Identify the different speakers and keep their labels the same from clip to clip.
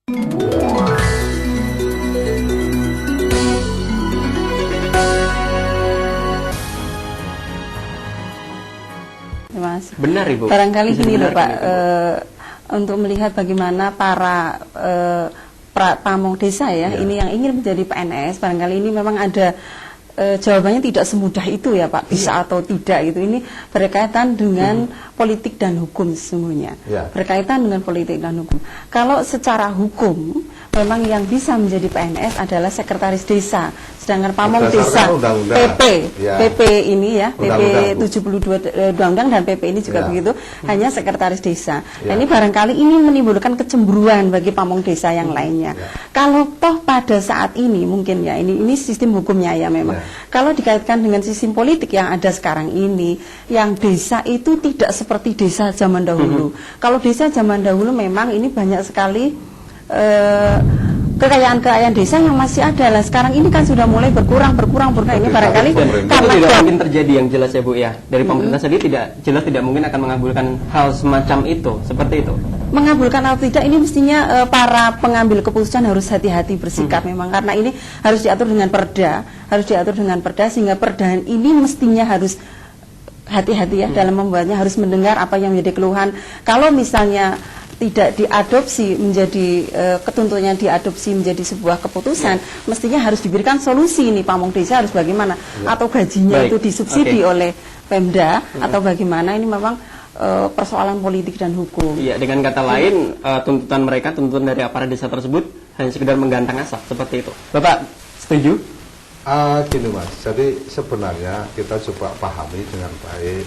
Speaker 1: Mas.
Speaker 2: Benar Ibu.
Speaker 1: Barangkali gini loh Pak,
Speaker 2: untuk
Speaker 1: melihat bagaimana para pamong desa ya, ini yang ingin menjadi PNS, barangkali ini memang ada jawabannya tidak semudah itu ya Pak, bisa atau tidak gitu. Ini berkaitan dengan politik dan hukum sesungguhnya. Berkaitan dengan politik dan hukum. Kalau secara hukum memang yang bisa menjadi PNS adalah sekretaris desa, sedangkan pamong desa PP ini ya, PP 72 undang-undang dan PP ini juga begitu, hanya sekretaris desa. Nah, ini barangkali ini menimbulkan kecemburuan bagi pamong desa yang lainnya. Kalau toh pada saat ini mungkin ya, ini sistem hukumnya ya memang. Kalau dikaitkan dengan sistem politik yang ada sekarang ini, yang desa itu tidak seperti desa zaman dahulu. Kalau desa zaman dahulu memang ini banyak sekali kekayaan desa yang masih ada lah. Sekarang ini kan sudah mulai berkurang ini barangkali
Speaker 2: karena tidak mungkin terjadi yang jelas ya Bu ya. Dari pemerintah sendiri tidak mungkin akan mengabulkan hal semacam itu, seperti itu. Mengabulkan atau tidak ini mestinya para pengambil keputusan harus hati-hati bersikap memang, karena ini harus diatur dengan perda, sehingga perda ini mestinya harus hati-hati ya dalam membuatnya, harus mendengar apa yang menjadi keluhan. Kalau misalnya tidak diadopsi menjadi ketentuannya diadopsi menjadi sebuah keputusan, mestinya harus diberikan solusi ini pamong desa harus bagaimana, atau gajinya itu disubsidi oleh Pemda atau bagaimana. Ini memang persoalan politik dan hukum. Iya, dengan kata lain tuntutan dari aparat desa tersebut hanya sekedar menggantang asap seperti itu. Bapak setuju?
Speaker 3: Gini Mas, jadi sebenarnya kita coba pahami dengan baik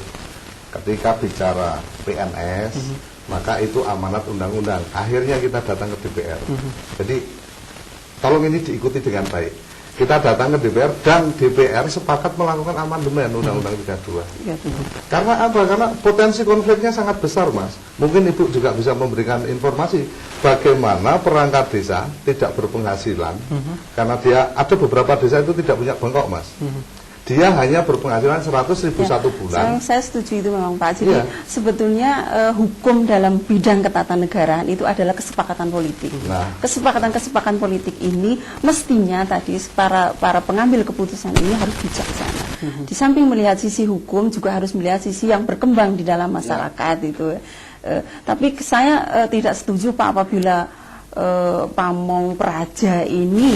Speaker 3: ketika bicara PNS. Maka itu amanat undang-undang. Akhirnya kita datang ke DPR. Jadi tolong ini diikuti dengan baik. Kita datang ke DPR dan DPR sepakat melakukan amandemen Undang-Undang 32. Karena apa? Karena potensi konfliknya sangat besar Mas. Mungkin Ibu juga bisa memberikan informasi bagaimana perangkat desa tidak berpenghasilan. Karena dia ada beberapa desa itu tidak punya bengkok Mas. Dia hanya berpenghasilan 100.000 satu bulan. Saya setuju itu memang Pak. Jadi sebetulnya hukum dalam bidang ketatanegaraan itu adalah kesepakatan politik. Kesepakatan politik ini mestinya tadi para pengambil keputusan ini harus bijaksana. Di samping melihat sisi hukum juga harus melihat sisi yang berkembang di dalam masyarakat itu. Tapi saya tidak setuju Pak apabila pamong praja ini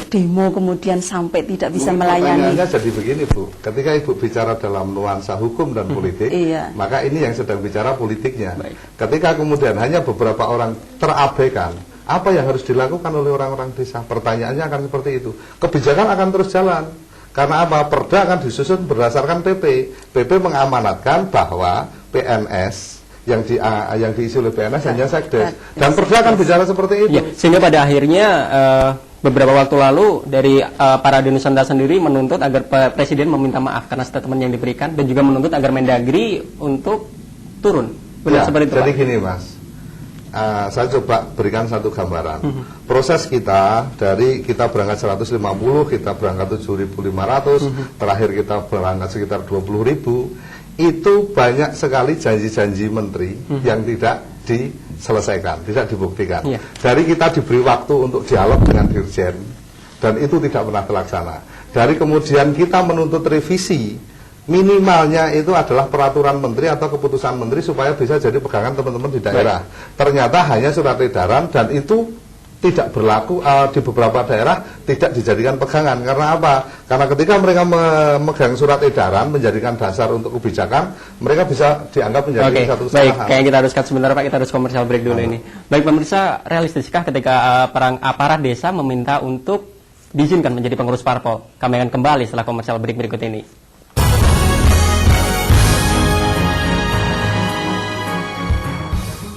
Speaker 3: demo kemudian sampai tidak bisa melayani. Pertanyaannya jadi begini Bu, ketika Ibu bicara dalam nuansa hukum dan politik, maka ini yang sedang bicara politiknya. Ketika kemudian hanya beberapa orang terabaikan, apa yang harus dilakukan oleh orang-orang desa? Pertanyaannya akan seperti itu. Kebijakan akan terus jalan. Karena apa? Perda akan disusun berdasarkan PP. PP mengamanatkan bahwa PNS yang diisi oleh PNS hanya sekdes, dan perda akan bicara seperti itu.
Speaker 2: Sehingga pada akhirnya beberapa waktu lalu dari para Nusantara sendiri menuntut agar Presiden meminta maaf karena statement yang diberikan, dan juga menuntut agar Mendagri untuk turun. Benar seperti itu.
Speaker 3: Jadi gini Mas, saya coba berikan satu gambaran. Proses kita dari kita berangkat 150, kita berangkat 7.500, terakhir kita berangkat sekitar 20.000. Itu banyak sekali janji-janji menteri yang tidak diselesaikan, tidak dibuktikan. Dari kita diberi waktu untuk dialog dengan Dirjen, dan itu tidak pernah terlaksana. Dari kemudian kita menuntut revisi, minimalnya itu adalah peraturan menteri atau keputusan menteri supaya bisa jadi pegangan teman-teman di daerah. Ternyata hanya surat edaran, dan itu tidak berlaku di beberapa daerah, tidak dijadikan pegangan. Karena apa? Karena ketika mereka memegang surat edaran menjadikan dasar untuk kebijakan, mereka bisa dianggap menjadi satu kesalahan.
Speaker 2: Baik, kayak kita harus cut sebentar Pak, kita harus komersial break dulu ini. Baik pemirsa, realistiskah ketika aparat desa meminta untuk diizinkan menjadi pengurus parpol? Kami akan kembali setelah komersial break berikut ini.